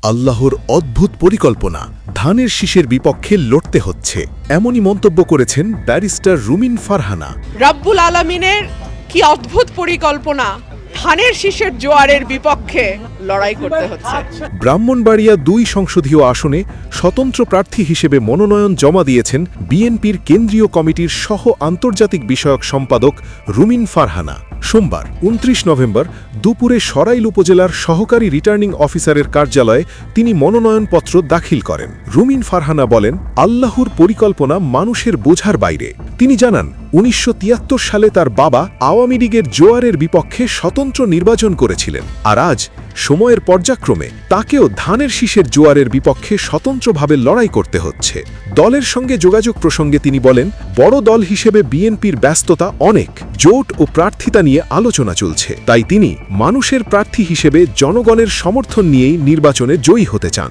আল্লাহর অদ্ভুত পরিকল্পনা, ধানের শীষের বিপক্ষে লড়তে হচ্ছে, এমনই মন্তব্য করেছেন ব্যারিস্টার রুমিন ফারহানা। রব্বুল আলামিনের কি অদ্ভুত পরিকল্পনা, ধানের শীষের জোয়ারের বিপক্ষে লড়াই করতে হচ্ছে। ব্রাহ্মণবাড়িয়া ২ সংসদীয় আসনে স্বতন্ত্র প্রার্থী হিসেবে মনোনয়ন জমা দিয়েছেন বিএনপির কেন্দ্রীয় কমিটির সহ আন্তর্জাতিক বিষয়ক সম্পাদক রুমিন ফারহানা। সোমবার ২৯ নভেম্বর দুপুরে সরাইল উপজেলার সহকারী রিটার্নিং অফিসারের কার্যালয়ে তিনি মনোনয়নপত্র দাখিল করেন। রুমিন ফারহানা বলেন, আল্লাহর পরিকল্পনা মানুষের বোঝার বাইরে। তিনি জানান, ১৯৭৩ সালে তার বাবা আওয়ামী লীগের জোয়ারের বিপক্ষে স্বতন্ত্র নির্বাচন করেছিলেন, আর আজ সময়ের পর্যায়ক্রমে তাকেও ধানের শীষের জোয়ারের বিপক্ষে স্বতন্ত্রভাবে লড়াই করতে হচ্ছে। দলের সঙ্গে যোগাযোগ প্রসঙ্গে তিনি বলেন, বড় দল হিসেবে বিএনপির ব্যস্ততা অনেক, জোট ও প্রার্থিতা নিয়ে আলোচনা চলছে, তাই তিনি মানুষের প্রার্থী হিসেবে জনগণের সমর্থন নিয়েই নির্বাচনে জয়ী হতে চান।